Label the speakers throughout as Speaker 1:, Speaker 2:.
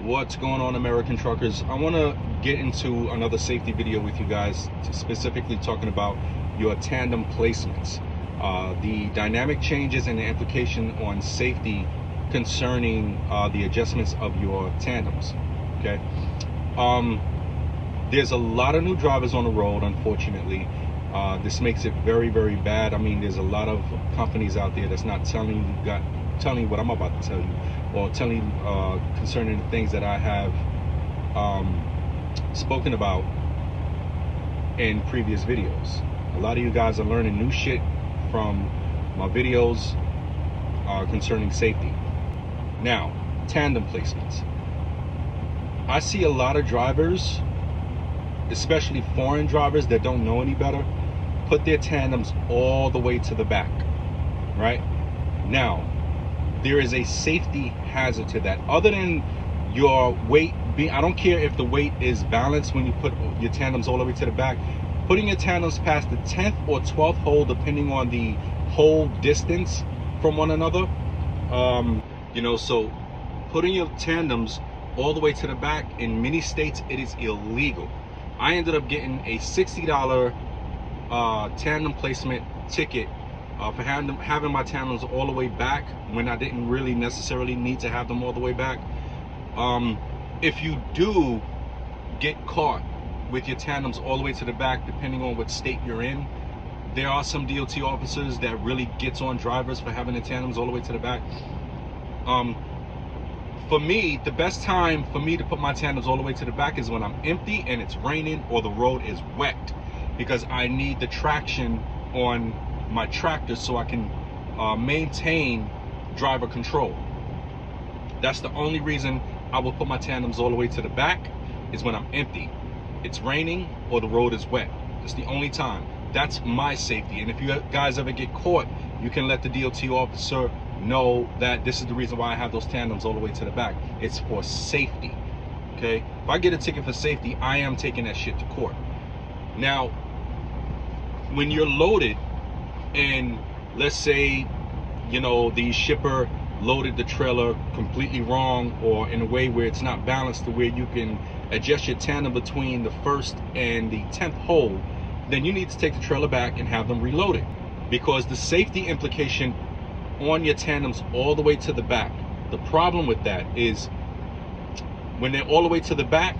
Speaker 1: What's going on, American truckers? I want to get into another safety video with you guys, specifically talking about your tandem placements, the dynamic changes and the implication on safety concerning the adjustments of your tandems. Okay, there's a lot of new drivers on the road, unfortunately. This makes it very, very bad. I mean, there's a lot of companies out there that's not telling you what I'm about to tell you, or telling you concerning the things that I have spoken about in previous videos. A lot of you guys are learning new shit from my videos concerning safety. Now, tandem placements. I see a lot of drivers, especially foreign drivers that don't know any better, put their tandems all the way to the back, right? Now, there is a safety hazard to that. Other than your weight being, I don't care if the weight is balanced when you put your tandems all the way to the back. Putting your tandems past the 10th or 12th hole, depending on the hole distance from one another, so putting your tandems all the way to the back, in many states it is illegal. I ended up getting a $60 tandem placement ticket for having my tandems all the way back when I didn't really necessarily need to have them all the way back. If you do get caught with your tandems all the way to the back, depending on what state you're in, there are some DOT officers that really gets on drivers for having the tandems all the way to the back. For me, the best time for me to put my tandems all the way to the back is when I'm empty and it's raining or the road is wet, because I need the traction on my tractor so I can maintain driver control. That's the only reason I will put my tandems all the way to the back, is when I'm empty, it's raining, or the road is wet. It's the only time. That's my safety. And if you guys ever get caught, you can let the DOT officer know that this is the reason why I have those tandems all the way to the back. It's for safety. Okay, if I get a ticket for safety, I am taking that shit to court. Now, when you're loaded, and let's say, the shipper loaded the trailer completely wrong, or in a way where it's not balanced to where you can adjust your tandem between the 1st and the 10th hole, then you need to take the trailer back and have them reloaded, because the safety implication on your tandems all the way to the back, the problem with that is when they're all the way to the back,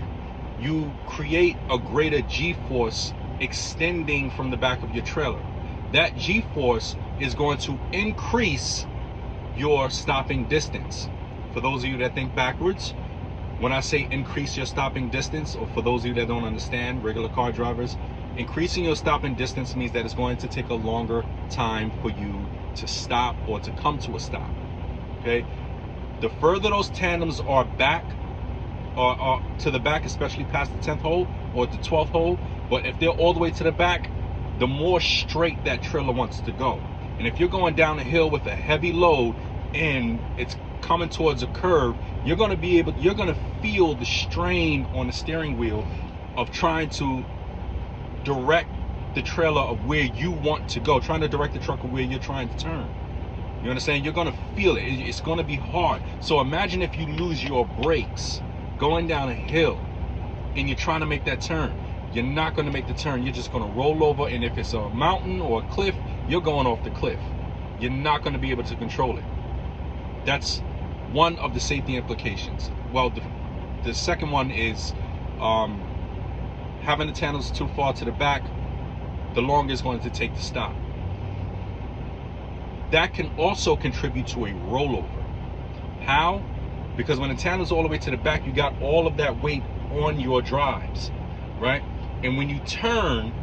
Speaker 1: you create a greater G-force extending from the back of your trailer. That G-force is going to increase your stopping distance. For those of you that think backwards, when I say increase your stopping distance, or for those of you that don't understand, regular car drivers, increasing your stopping distance means that it's going to take a longer time for you to stop or to come to a stop. Okay, the further those tandems are back, or to the back, especially past the 10th hole or the 12th hole, but if they're all the way to the back, the more straight that trailer wants to go. And if you're going down a hill with a heavy load and it's coming towards a curve, you're going to feel the strain on the steering wheel of trying to direct the trailer of where you want to go, trying to direct the truck of where you're trying to turn. You understand? You're going to feel it. It's going to be hard. So imagine if you lose your brakes going down a hill and you're trying to make that turn. You're not going to make the turn. You're just going to roll over, and if it's a mountain or a cliff, you're going off the cliff. You're not going to be able to control it. That's one of the safety implications. Well, the second one is having the tandems too far to the back, the longer it's going to take to stop. That can also contribute to a rollover. How? Because when the tandem's all the way to the back, you got all of that weight on your drives, right? And when you turn,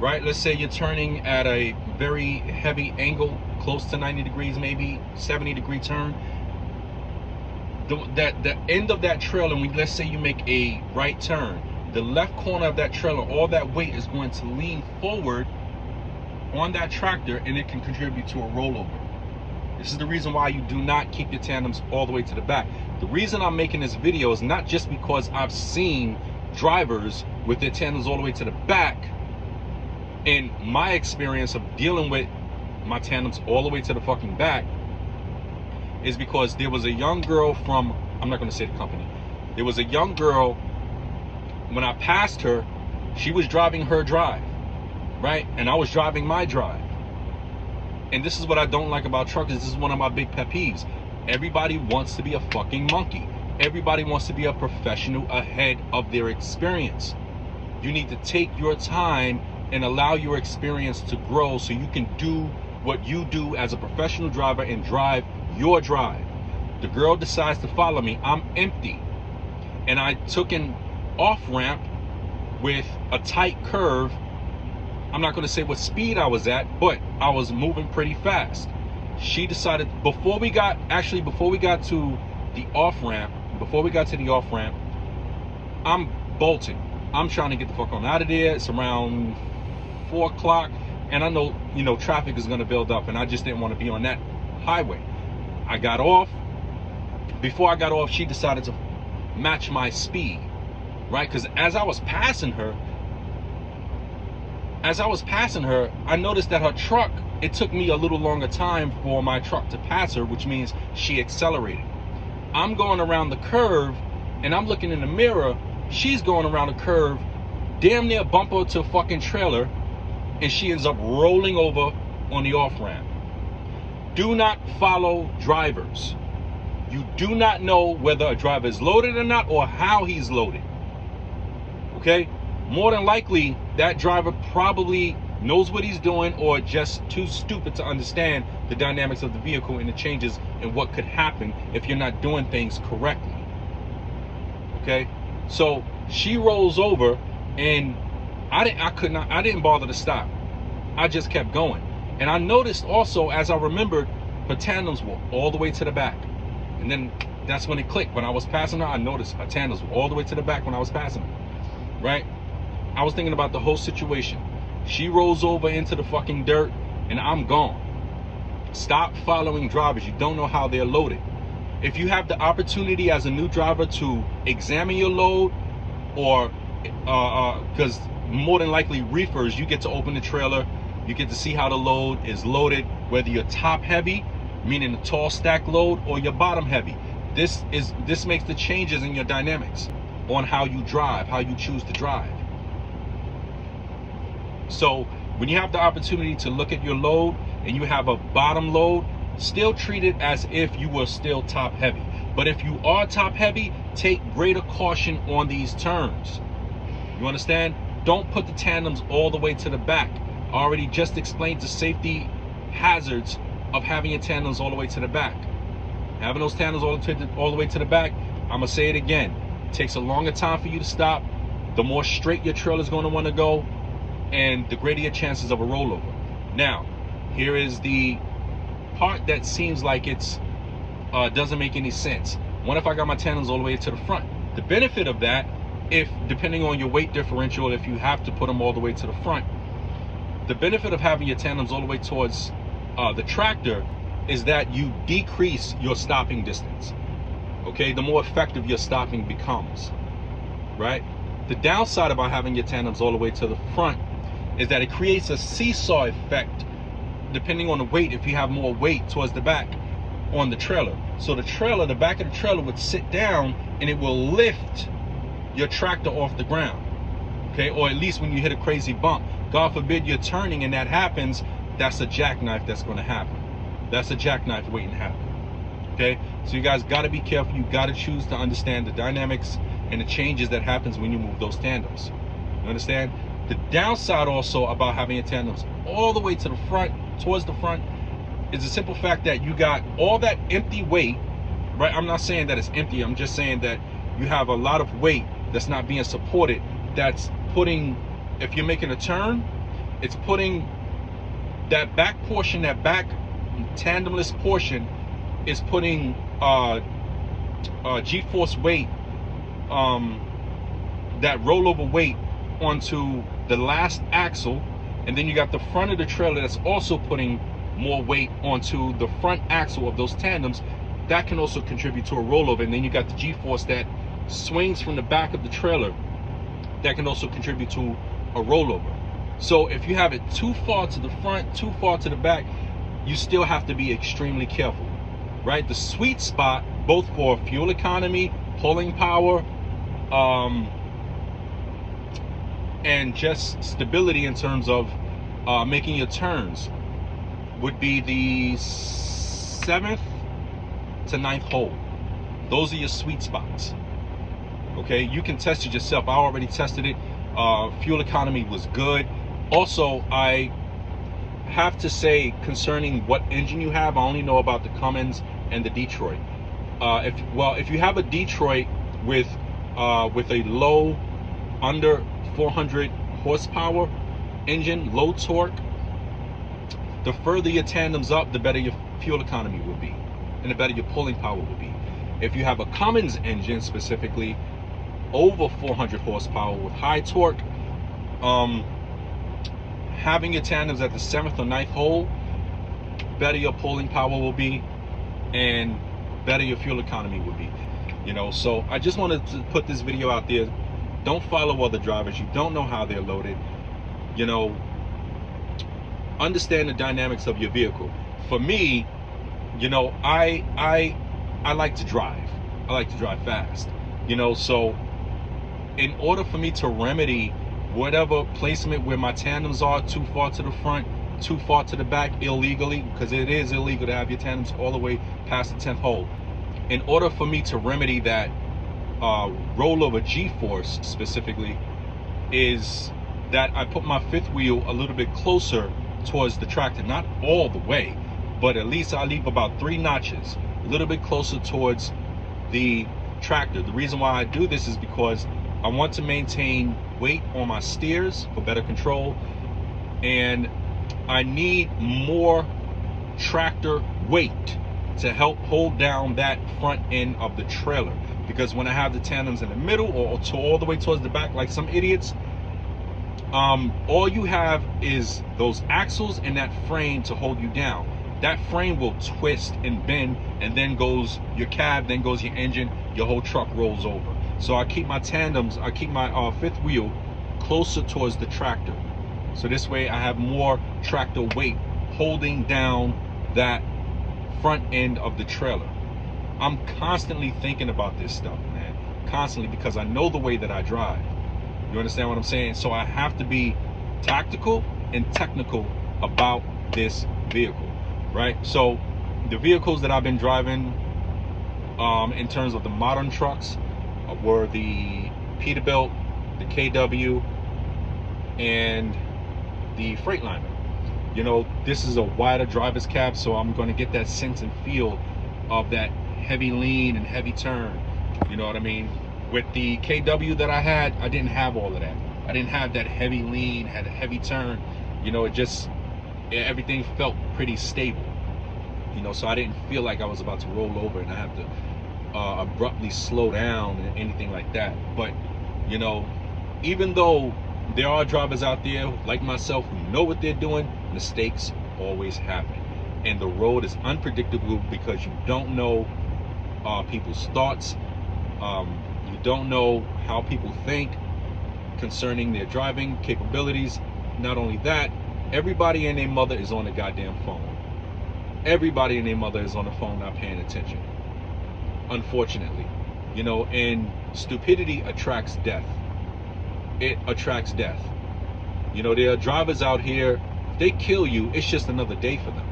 Speaker 1: right, let's say you're turning at a very heavy angle, close to 90 degrees, maybe 70-degree turn, the end of that trailer, let's say you make a right turn, the left corner of that trailer, all that weight is going to lean forward on that tractor, and it can contribute to a rollover. This is the reason why you do not keep your tandems all the way to the back. The reason I'm making this video is not just because I've seen drivers with their tandems all the way to the back. In my experience of dealing with my tandems all the way to the fucking back, is because there was a young girl from, I'm not going to say the company, There was a young girl, when I passed her, she was driving her drive, right? And I was driving my drive. And this is what I don't like about truckers. This is one of my big pet peeves. Everybody wants to be a fucking monkey. Everybody wants to be a professional ahead of their experience. You need to take your time and allow your experience to grow so you can do what you do as a professional driver and drive your drive. The girl decides to follow me. I'm empty. And I took an off-ramp with a tight curve. I'm not going to say what speed I was at, but I was moving pretty fast. She decided, before we got to the off-ramp, I'm bolting. I'm trying to get the fuck on out of there. It's around 4 o'clock, and I know, traffic is going to build up, and I just didn't want to be on that highway. I got off. Before I got off, she decided to match my speed, right? Because as I was passing her, I noticed that her truck, it took me a little longer time for my truck to pass her, which means she accelerated. I'm going around the curve, and I'm looking in the mirror. She's going around the curve, damn near bumper to fucking trailer, and she ends up rolling over on the off-ramp. Do not follow drivers. You do not know whether a driver is loaded or not, or how he's loaded. Okay? More than likely, that driver probably knows what he's doing, or just too stupid to understand the dynamics of the vehicle and the changes and what could happen if you're not doing things correctly. Okay? So she rolls over, and I didn't bother to stop. I just kept going. And I noticed also, as I remembered, her tandems were all the way to the back. And then that's when it clicked. When I was passing her, I noticed her tandems were all the way to the back when I was passing her. Right? I was thinking about the whole situation. She rolls over into the fucking dirt, and I'm gone. Stop following drivers. You don't know how they're loaded. If you have the opportunity as a new driver to examine your load, or because more than likely reefers, you get to open the trailer, you get to see how the load is loaded, whether you're top heavy, meaning a tall stack load, or you're bottom heavy. This makes the changes in your dynamics on how you drive, how you choose to drive. So when you have the opportunity to look at your load and you have a bottom load, still treat it as if you were still top heavy. But if you are top heavy, take greater caution on these turns. You understand? Don't put the tandems all the way to the back. I already just explained the safety hazards of having your tandems all the way to the back. Having those tandems all the way to the back, I'm gonna say it again, it takes a longer time for you to stop. The more straight your trailer is going to want to go, and the greater your chances of a rollover. Now, here is the part that seems like it's doesn't make any sense. What if I got my tandems all the way to the front? The benefit of that, if depending on your weight differential, if you have to put them all the way to the front, the benefit of having your tandems all the way towards the tractor is that you decrease your stopping distance. Okay, the more effective your stopping becomes, right? The downside about having your tandems all the way to the front is that it creates a seesaw effect depending on the weight. If you have more weight towards the back on the trailer, so the back of the trailer would sit down and it will lift your tractor off the ground. Okay, or at least when you hit a crazy bump, God forbid you're turning and that happens, that's a jackknife that's going to happen. That's a jackknife waiting to happen. Okay, so you guys got to be careful. You got to choose to understand the dynamics and the changes that happens when you move those tandems. You understand? The downside also about having your tandems all the way to the front, towards the front, is the simple fact that you got all that empty weight, right? I'm not saying that it's empty. I'm just saying that you have a lot of weight that's not being supported. That's putting, if you're making a turn, it's putting that back portion, that back tandemless portion is putting G-force weight, that rollover weight onto the last axle, and then you got the front of the trailer that's also putting more weight onto the front axle of those tandems. That can also contribute to a rollover. And then you got the G-force that swings from the back of the trailer, that can also contribute to a rollover. So if you have it too far to the front, too far to the back, you still have to be extremely careful, right? The sweet spot, both for fuel economy pulling power, and just stability in terms of making your turns would be the 7th to 9th hole. Those are your sweet spots. Okay, you can test it yourself. I already tested it. Fuel economy was good. Also, I have to say, concerning what engine you have, I only know about the Cummins and the Detroit. If you have a Detroit with a low, under 400 horsepower engine, low torque, the further your tandems up, the better your fuel economy will be, and the better your pulling power will be. If you have a Cummins engine, specifically over 400 horsepower with high torque, having your tandems at the 7th or 9th hole, better your pulling power will be, and better your fuel economy will be. So I just wanted to put this video out there. Don't follow other drivers. You don't know how they're loaded. Understand the dynamics of your vehicle. For me, I like to drive. I like to drive fast. So in order for me to remedy whatever placement where my tandems are too far to the front, too far to the back illegally, because it is illegal to have your tandems all the way past the 10th hole. In order for me to remedy that rollover G-force specifically, is that I put my fifth wheel a little bit closer towards the tractor. Not all the way, but at least I leave about 3 notches a little bit closer towards the tractor. The reason why I do this is because I want to maintain weight on my steers for better control, and I need more tractor weight to help hold down that front end of the trailer. Because when I have the tandems in the middle or all the way towards the back like some idiots, all you have is those axles and that frame to hold you down. That frame will twist and bend, and then goes your cab, then goes your engine, your whole truck rolls over. So I keep my tandems, I keep my fifth wheel closer towards the tractor. So this way I have more tractor weight holding down that front end of the trailer. I'm constantly thinking about this stuff, man. Constantly, because I know the way that I drive. You understand what I'm saying? So I have to be tactical and technical about this vehicle, right? So the vehicles that I've been driving in terms of the modern trucks were the Peterbilt, the KW, and the Freightliner. This is a wider driver's cab, so I'm going to get that sense and feel of that heavy lean and heavy turn. You know what I mean? With the KW that I had, I didn't have all of that. I didn't have that heavy lean, had a heavy turn. Everything felt pretty stable. So I didn't feel like I was about to roll over and I have to abruptly slow down and anything like that. But even though there are drivers out there like myself who know what they're doing, mistakes always happen, and the road is unpredictable because you don't know people's thoughts. You don't know how people think concerning their driving capabilities. Not only that, everybody and their mother is on the goddamn phone. Everybody and their mother is on the phone, not paying attention, unfortunately. And stupidity attracts death. It attracts death. There are drivers out here, if they kill you, it's just another day for them.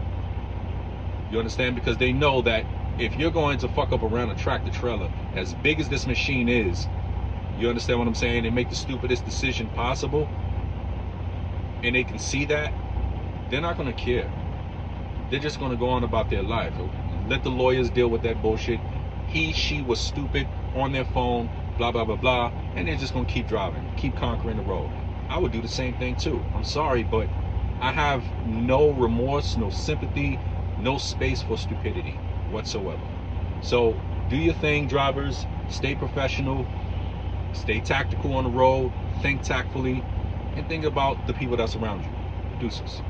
Speaker 1: You understand? Because they know that if you're going to fuck up around a tractor trailer as big as this machine is, you understand what I'm saying, and make the stupidest decision possible, and they can see that, they're not going to care. They're just going to go on about their life. Let the lawyers deal with that bullshit. He, she was stupid, on their phone, blah, blah, blah, blah, and they're just going to keep driving, keep conquering the road. I would do the same thing too. I'm sorry, but I have no remorse, no sympathy, no space for stupidity whatsoever. So do your thing, drivers. Stay professional, stay tactical on the road, think tactfully, and think about the people that's around you. Deuces.